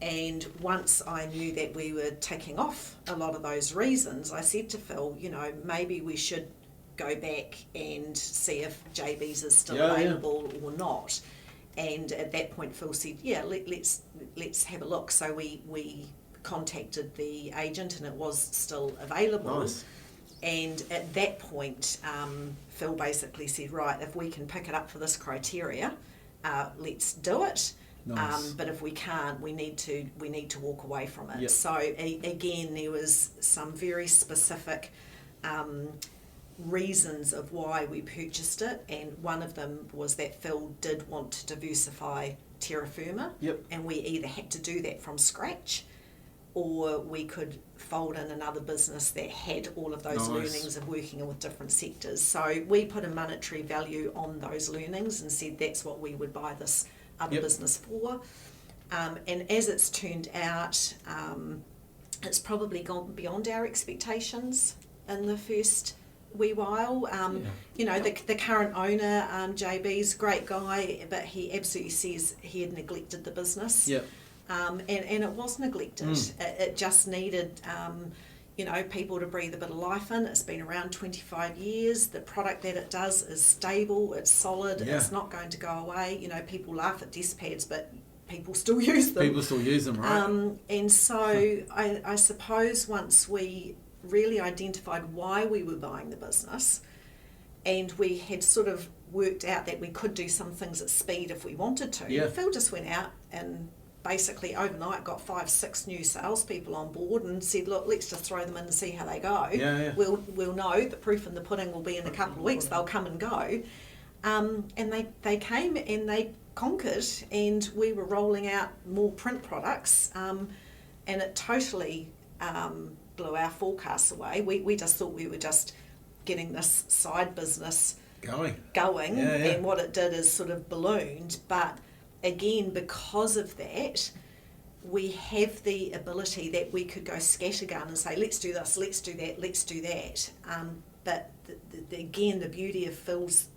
And once I knew that we were ticking off a lot of those reasons, I said to Phil, maybe we should go back and see if JB's is still available or not. And at that point Phil said, let's have a look. So we contacted the agent, and it was still available. Nice. And at that point Phil basically said, right, if we can pick it up for this criteria, let's do it. Nice. But if we can't, we need to walk away from it. Yep. So again, there was some very specific reasons of why we purchased it, and one of them was that Phil did want to diversify Terra Firma, and we either had to do that from scratch, or we could fold in another business that had all of those learnings of working with different sectors. So we put a monetary value on those learnings and said that's what we would buy this other business for. And as it's turned out, it's probably gone beyond our expectations in the first wee while. The current owner, JB's great guy, but he absolutely says he had neglected the business. And it was neglected. It just needed people to breathe a bit of life in. It's been around 25 years. The product that it does is stable, it's solid, it's not going to go away. People laugh at desk pads, but people still use them. People still use them, right? And so I suppose once we really identified why we were buying the business, and we had sort of worked out that we could do some things at speed if we wanted to. Phil just went out and basically overnight got 5-6 new salespeople on board and said, look, let's just throw them in and see how they go. We'll know, the proof in the pudding will be in a couple of weeks, they'll come and go. And they came and they conquered, and we were rolling out more print products, and it totally blew our forecasts away. We just thought we were just getting this side business going. And what it did is sort of ballooned, but again, because of that, we have the ability that we could go scattergun and say, let's do this, let's do that, let's do that. But again, the beauty of Phil's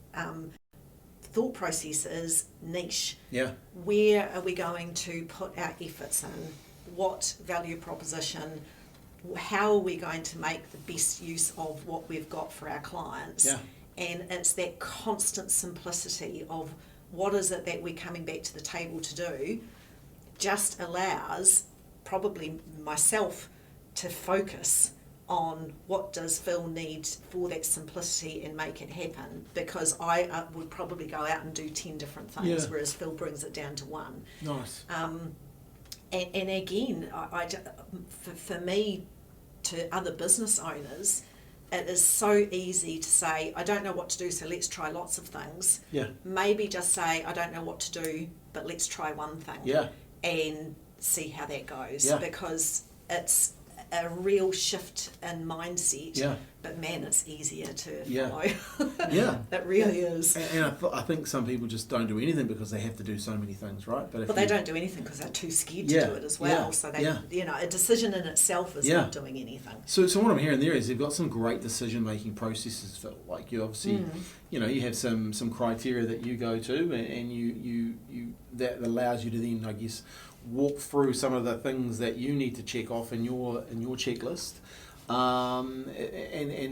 thought process is niche. Yeah. Where are we going to put our efforts in? What value proposition? How are we going to make the best use of what we've got for our clients? Yeah. And it's that constant simplicity of what is it that we're coming back to the table to do, just allows probably myself to focus on what does Phil need for that simplicity and make it happen, because I would probably go out and do 10 different things, whereas Phil brings it down to one. Nice. And again, for me, to other business owners, it is so easy to say, I don't know what to do, so let's try lots of things. Yeah. Maybe just say, I don't know what to do, but let's try one thing. Yeah. And see how that goes. Yeah. Because it's a real shift in mindset. Yeah. But man, it's easier to Yeah. follow. Yeah. It really is. And I think some people just don't do anything because they have to do so many things, right? But They don't do anything because they're too scared to Yeah. do it as well. Yeah. So they, Yeah. a decision in itself is Yeah. not doing anything. So what I'm hearing there is you've got some great decision-making processes, Phil. Like you obviously, you have some criteria that you go to, and you that allows you to then, I guess, walk through some of the things that you need to check off in your checklist, and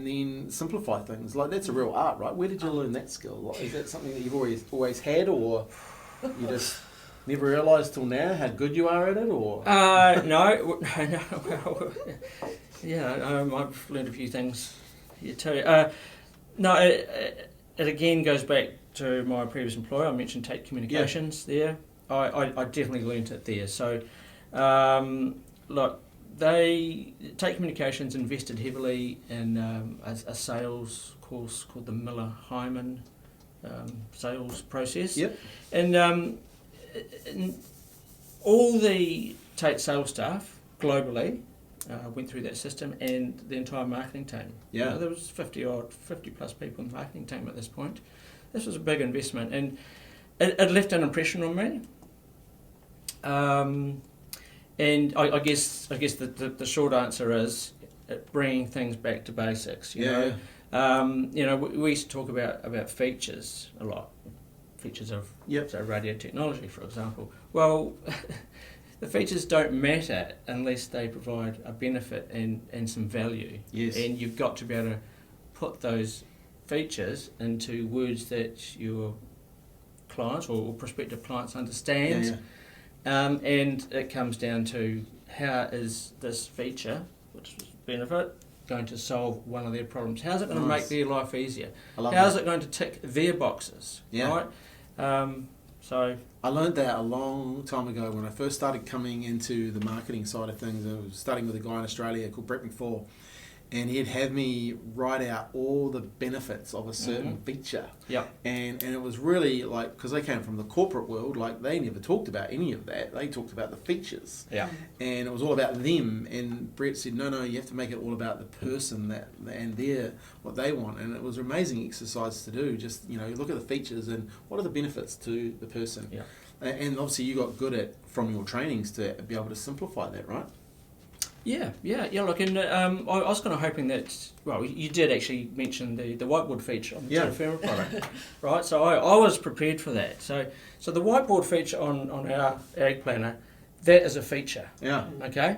then simplify things. Like that's a real art, right? Where did you learn that skill? Like, is that something that you've always had, or you just never realised till now how good you are at it, or? No. Well, yeah, I've learned a few things here too. No, it again goes back to my previous employer. I mentioned Tate Communications there. I definitely learnt it there. So, look, Tate Communications invested heavily in a sales course called the Miller-Hyman sales process. Yep. And all the Tate sales staff globally went through that system, and the entire marketing team. Yeah. There was 50 plus people in the marketing team at this point. This was a big investment, and it left an impression on me. And I guess the short answer is bringing things back to basics. You know, we used to talk about features a lot, features of say radio technology, for example. Well, the features don't matter unless they provide a benefit and some value. Yes. And you've got to be able to put those features into words that your clients or prospective clients understand. Yeah. And it comes down to how is this feature, which is benefit, going to solve one of their problems? How's it going to make their life easier? How's it going to tick their boxes? Yeah. Right? So I learned that a long time ago when I first started coming into the marketing side of things. I was studying with a guy in Australia called Brett McFall, and he'd have me write out all the benefits of a certain feature. Yeah. And it was really like, because they came from the corporate world, like they never talked about any of that. They talked about the features. Yeah. And it was all about them. And Brett said, no, you have to make it all about the person and what they want. And it was an amazing exercise to do. Just, look at the features and what are the benefits to the person. Yeah. And obviously you got good at, from your trainings, to be able to simplify that, right? Yeah. Look, and I was kind of hoping that. Well, you did actually mention the whiteboard feature on the Terra Firma product, right? So I was prepared for that. So the whiteboard feature on our ag planner, that is a feature. Yeah. Okay.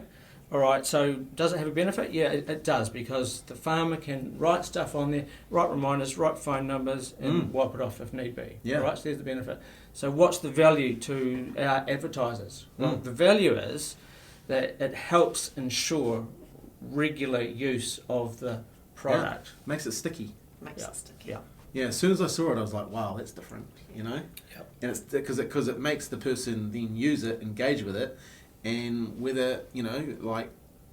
All right. So does it have a benefit? Yeah, it does, because the farmer can write stuff on there, write reminders, write phone numbers, and wipe it off if need be. Yeah. All right. So there's the benefit. So what's the value to our advertisers? Well, the value is that it helps ensure regular use of the product. Yeah. Makes it sticky. Makes it sticky. Yeah. Yeah, as soon as I saw it, I was like, wow, that's different, Yep. And it's because it makes the person then use it, engage with it, and whether, like,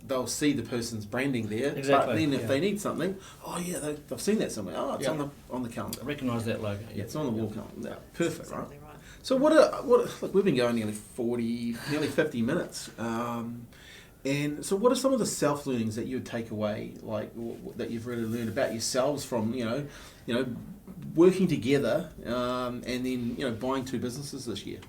they'll see the person's branding there. Exactly. But then if they need something, they've seen that somewhere. Oh, it's on the calendar. Recognise that logo. Yeah, it's on the wall calendar. Yeah. Perfect, Exactly right? right. So look, we've been going nearly 50 minutes. And so what are some of the self-learnings that you would take away, like that you've really learned about yourselves from, working together, and then, buying 2 businesses this year?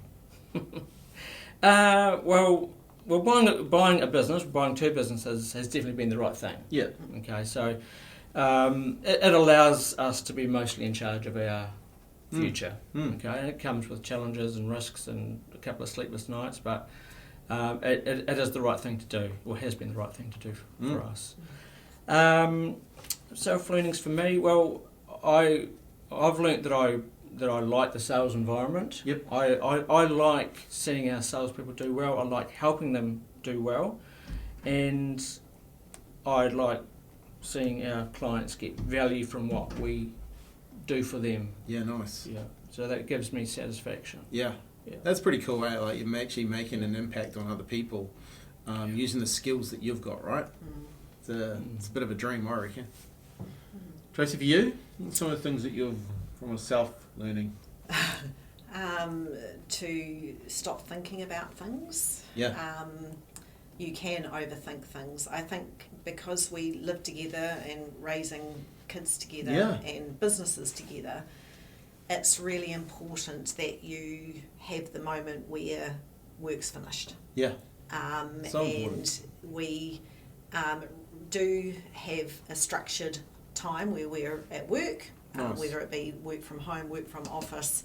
Well, well, buying two businesses has definitely been the right thing. Yeah. Okay, so it allows us to be mostly in charge of our future. Okay, and it comes with challenges and risks and a couple of sleepless nights, but it is the right thing to do, or has been the right thing to do for us. Self-learnings for me, well, I've learnt that I like the sales environment. Yep. I like seeing our salespeople do well. I like helping them do well, and I like seeing our clients get value from what we do for them. Yeah, nice. Yeah. So that gives me satisfaction. Yeah. Yeah. That's pretty cool, eh? Like you're actually making an impact on other people using the skills that you've got, right? It's a bit of a dream, I reckon. Tracey, for you, some of the things that you've, from a self-learning? To stop thinking about things. Yeah. You can overthink things. I think because we live together and raising kids together and businesses together, it's really important that you have the moment where work's finished. Yeah. So important. And we do have a structured time where we're at work, nice. Whether it be work from home, work from office.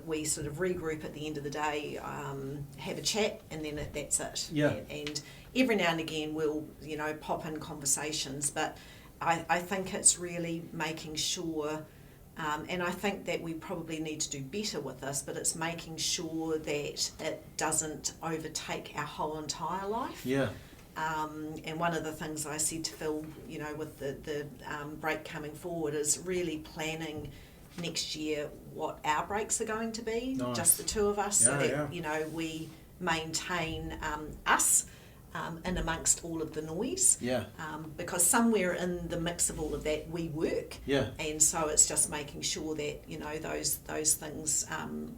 We sort of regroup at the end of the day, have a chat, and then that's it. Yeah. And every now and again we'll, pop in conversations, but I think it's really making sure, and I think that we probably need to do better with this, but it's making sure that it doesn't overtake our whole entire life. Yeah. And one of the things I said to Phil, with the break coming forward, is really planning next year what our breaks are going to be, nice. Just the two of us, so that we maintain us in amongst all of the noise. Yeah. Because somewhere in the mix of all of that we work. Yeah. And so it's just making sure that those things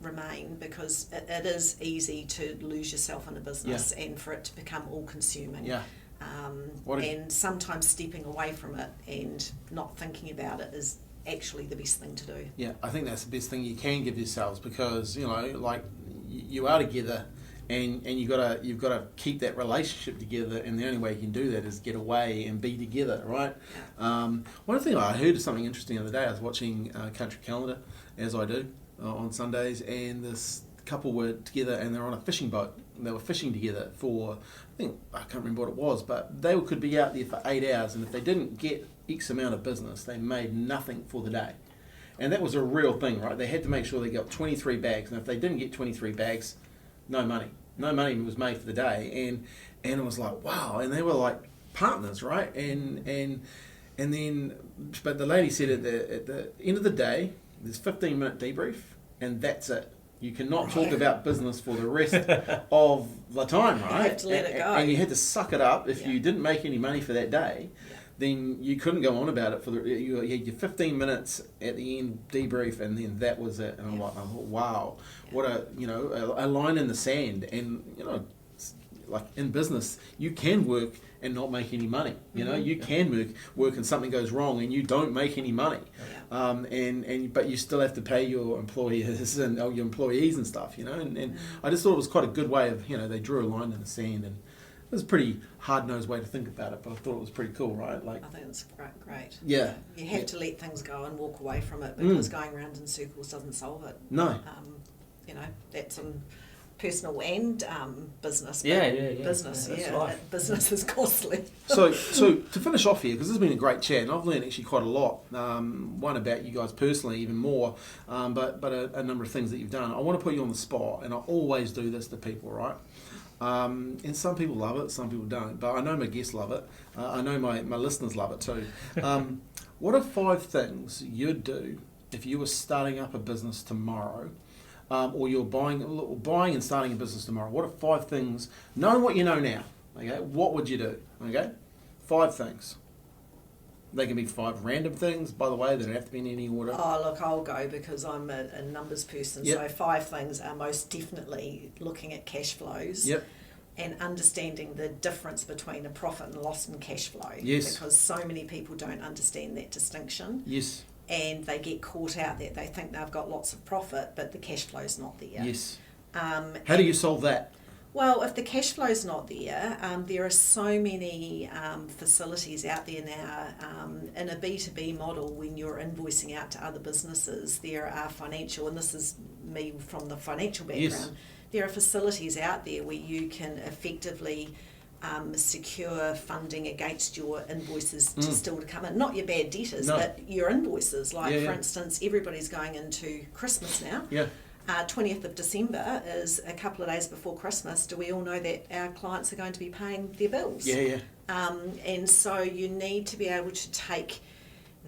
remain, because it is easy to lose yourself in a business and for it to become all consuming. Yeah. And sometimes stepping away from it and not thinking about it is actually the best thing to do. Yeah, I think that's the best thing you can give yourselves, because you are together, and you've got to keep that relationship together, and the only way you can do that is get away and be together, right? One thing I heard something interesting the other day. I was watching Country Calendar, as I do on Sundays, and this couple were together and they're on a fishing boat. They were fishing together for, I can't remember what it was, but they could be out there for 8 hours, and if they didn't get X amount of business, they made nothing for the day. And that was a real thing, right? They had to make sure they got 23 bags, and if they didn't get 23 bags, no money was made for the day. And it was like, wow. And they were like partners, right? And then, but the lady said at the end of the day, there's 15-minute debrief, and that's it. You cannot talk about business for the rest of the time, right? You have to let it go. And you had to suck it up. If you didn't make any money for that day, then you couldn't go on about it. You had your 15 minutes at the end debrief, and then that was it. And I'm like, oh, wow, what a line in the sand. And like in business, you can work and not make any money. You can work and something goes wrong and you don't make any money. But you still have to pay your employers and your employees and stuff. And I just thought it was quite a good way of they drew a line in the sand, and it was a pretty hard-nosed way to think about it, but I thought it was pretty cool, right? I think it's great. Yeah. You have to let things go and walk away from it, because going around in circles doesn't solve it. No. That's in personal and business. Business, business is costly. So to finish off here, because this has been a great chat, and I've learned actually quite a lot. One about you guys personally, even more, but a number of things that you've done. I want to put you on the spot, and I always do this to people, right? And some people love it, some people don't. But I know my guests love it. I know my listeners love it too. What are 5 things you'd do if you were starting up a business tomorrow, or you're buying and starting a business tomorrow? What are 5 things, knowing what you know now, okay, what would you do? Okay, 5 things. They can be 5 random things, by the way. They don't have to be in any order. Oh, look, I'll go because I'm a numbers person. Yep. So 5 things are most definitely looking at cash flows. Yep. And understanding the difference between a profit and loss and cash flow. Yes. Because so many people don't understand that distinction. Yes. And they get caught out that they think they've got lots of profit, but the cash flow's not there. Yes. How do you solve that? Well, if the cash flow's not there, there are so many facilities out there now. In a B2B model, when you're invoicing out to other businesses, there are financial, and this is me from the financial background, Yes. there are facilities out there where you can effectively secure funding against your invoices to still to come in. Not your bad debtors, but your invoices. Like, for instance, everybody's going into Christmas now. Yeah. 20th of December is a couple of days before Christmas. Do we all know that our clients are going to be paying their bills? Yeah. And so you need to be able to take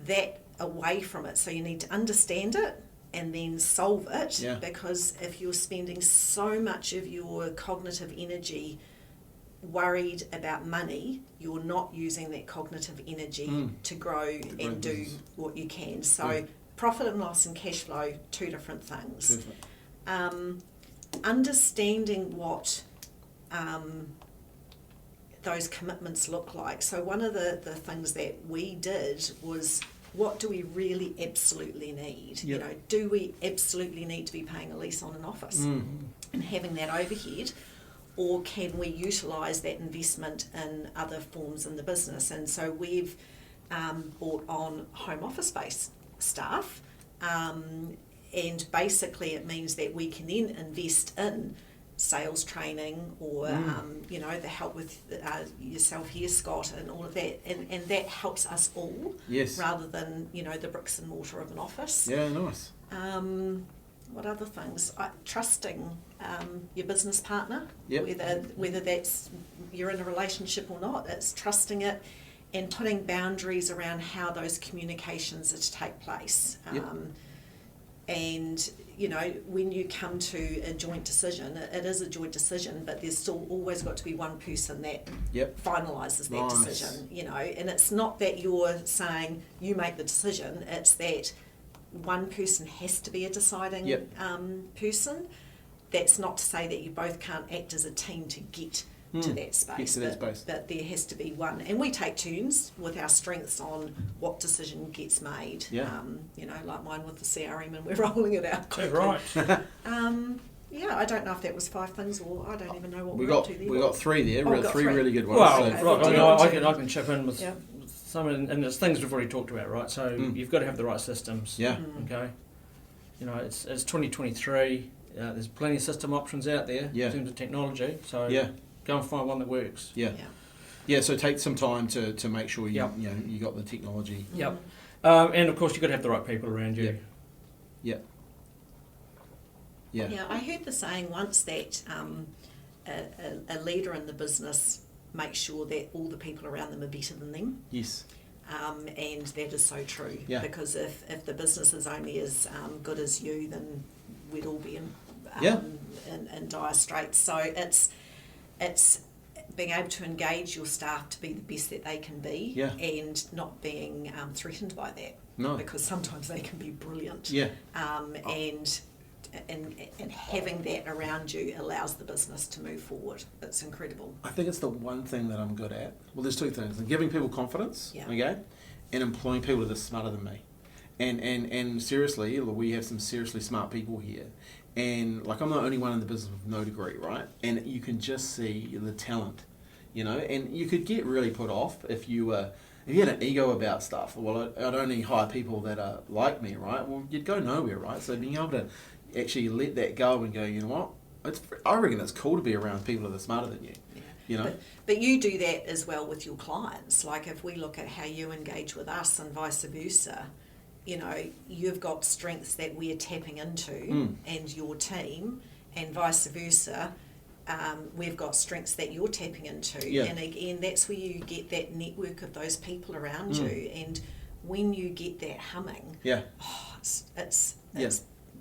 that away from it. So you need to understand it and then solve it, because if you're spending so much of your cognitive energy worried about money, you're not using that cognitive energy to grow and do what you can. So profit and loss and cash flow, two different things. Understanding what those commitments look like. So one of the things that we did was, what do we really absolutely need? You know, do we absolutely need to be paying a lease on an office and having that overhead? Or can we utilise that investment in other forms in the business? And so we've brought on home office space staff, and basically it means that we can then invest in sales training or you know, the help with yourself here, Scott, and all of that, and that helps us all, rather than, you know, the bricks and mortar of an office. Nice. What other things? Trusting your business partner, Yep. whether that's you're in a relationship or not. It's trusting it and putting boundaries around how those communications are to take place. And, you know, when you come to a joint decision, it is a joint decision, but there's still always got to be one person that finalises that decision, you know. And it's not that you're saying you make the decision, it's that one person has to be a deciding person. That's not to say that you both can't act as a team to get to that space, but there has to be one. And we take turns with our strengths on what decision gets made. You know, like mine with the CRM, and we're rolling it out quickly. Right. I don't know if that was 5 things, or I don't even know what we we're got. up to there. We got 3 there. We've got three really good ones. Well, Okay. I can chip in with some, and there's things we've already talked about, right? So you've got to have the right systems. Okay. You know, it's 2023. There's plenty of system options out there in terms of technology. So go and find one that works. So take some time to make sure you know you got the technology. And of course you've got to have the right people around you. Yeah, I heard the saying once that a leader in the business makes sure that all the people around them are better than them. Yes. And that is so true. Because if the business is only as good as you, then we'd all be in dire straits. So it's being able to engage your staff to be the best that they can be, and not being threatened by that. No. Because sometimes they can be brilliant. And having that around you allows the business to move forward. It's incredible. I think it's the one thing that I'm good at. Well, there's 2 things: giving people confidence, okay, and employing people that are smarter than me. And seriously, we have some seriously smart people here. And like, I'm the only one in the business with no degree, right? And you can just see the talent, you know. And you could get really put off if you had an ego about stuff. Well, I'd only hire people that are like me, right? Well, you'd go nowhere, right? So being able to actually let that go and go, you know what? I reckon it's cool to be around people that are smarter than you. You know? But you do that as well with your clients. Like, if we look at how you engage with us and vice versa, you know, you've got strengths that we're tapping into and your team, and vice versa. We've got strengths that you're tapping into. And again, that's where you get that network of those people around you. And when you get that humming, it's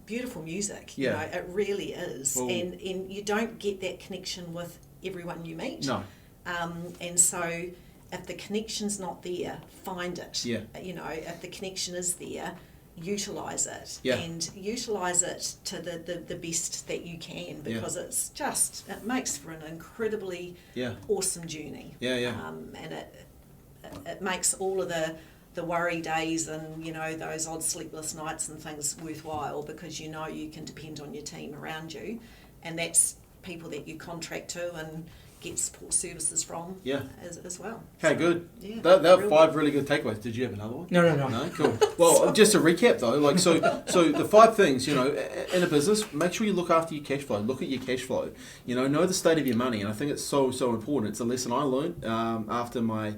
beautiful music. You know, it really is. Well, and you don't get that connection with everyone you meet. No. And so if the connection's not there, find it. You know, if the connection is there, utilise it. And utilise it to the best that you can, because it's just, it makes for an incredibly awesome journey. And it makes all of the worry days and, you know, those odd sleepless nights and things worthwhile, because you know you can depend on your team around you, and that's people that you contract to and get support services from as well. Okay, good. Yeah, That were 5 really good takeaways. Did you have another one? No. No, cool. Well, just to recap though, like so the 5 things, in a business, make sure you look after your cash flow. Look at your cash flow. Know the state of your money, and I think it's so important. It's a lesson I learned after my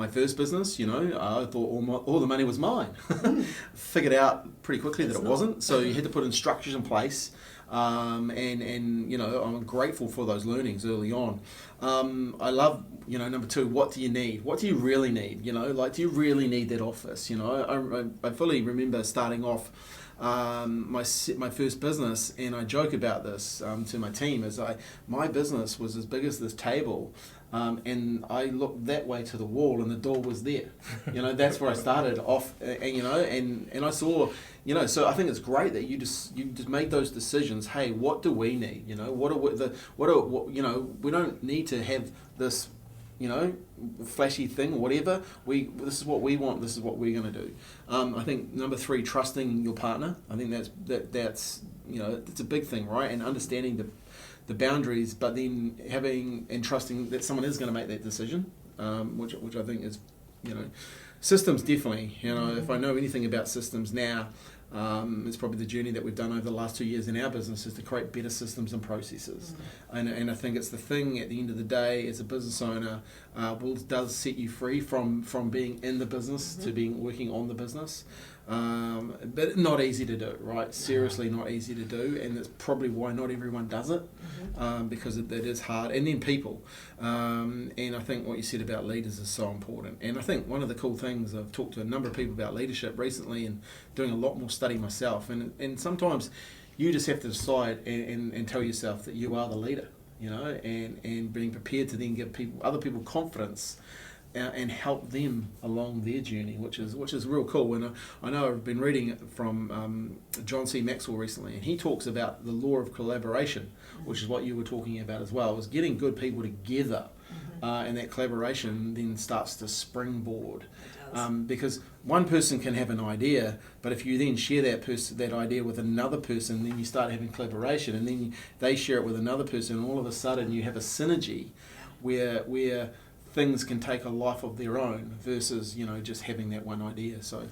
first business. I thought all the money was mine. Figured out pretty quickly that it wasn't. So you had to put in structures in place. And I'm grateful for those learnings early on. I love, number 2, what do you need? What do you really need? Do you really need that office? I fully remember starting off my first business, and I joke about this to my team, my business was as big as this table. And I looked that way to the wall, and the door was there. That's where I started off. And I saw, So I think it's great that you just make those decisions. Hey, what do we need? We don't need to have this, flashy thing or whatever. This is what we want. This is what we're going to do. I think number 3, trusting your partner. I think that's it's a big thing, right? And understanding the boundaries, but then having and trusting that someone is going to make that decision, which I think is, systems definitely. If I know anything about systems now, it's probably the journey that we've done over the last 2 years in our business is to create better systems and processes. And I think it's the thing at the end of the day as a business owner does set you free from being in the business to working on the business. But not easy to do, right? Seriously not easy to do, and that's probably why not everyone does it, because it is hard. And then people, and I think what you said about leaders is so important. And I think one of the cool things, I've talked to a number of people about leadership recently and doing a lot more study myself, and sometimes you just have to decide and tell yourself that you are the leader, and being prepared to then give other people confidence and help them along their journey, which is real cool. And I know I've been reading from John C. Maxwell recently, and he talks about the law of collaboration, which is what you were talking about as well, is getting good people together, and that collaboration then starts to springboard. Because one person can have an idea, but if you then share that idea with another person, then you start having collaboration, and then they share it with another person, and all of a sudden you have a synergy where things can take a life of their own versus just having that one idea. So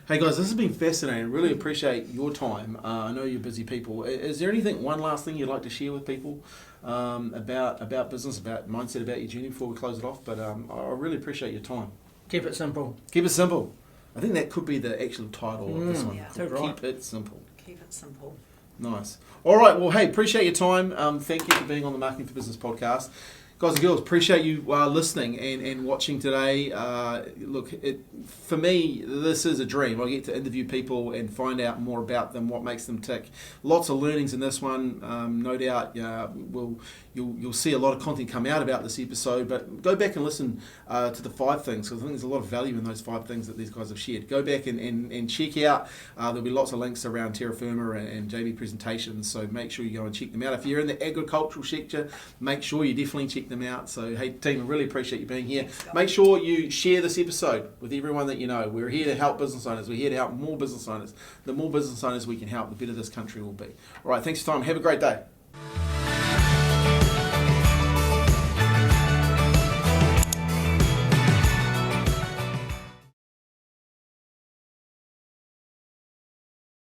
hey guys, this has been fascinating. Really appreciate your time. I know you're busy people. Is there one last thing you'd like to share with people about business, about mindset, about your journey before we close it off? But I really appreciate your time. Keep it simple. Keep it simple. I think that could be the actual title of this one. Yeah. Keep it simple. Keep it simple. Nice. All right. Well, hey, appreciate your time. Thank you for being on the Marketing for Business podcast. Guys and girls, appreciate you listening and watching today. Look, for me, this is a dream. I get to interview people and find out more about them, what makes them tick. Lots of learnings in this one. No doubt you'll see a lot of content come out about this episode, but go back and listen to the 5 things, because I think there's a lot of value in those 5 things that these guys have shared. Go back and check out. There'll be lots of links around Terra Firma and JB presentations, so make sure you go and check them out. If you're in the agricultural sector, make sure you definitely check them out. So hey team, I really appreciate you being here. Make sure you share this episode with everyone that you know. We're here to help business owners. We're here to help more business owners. The more business owners we can help, the better this country will be. All right, thanks for your time. Have a great day.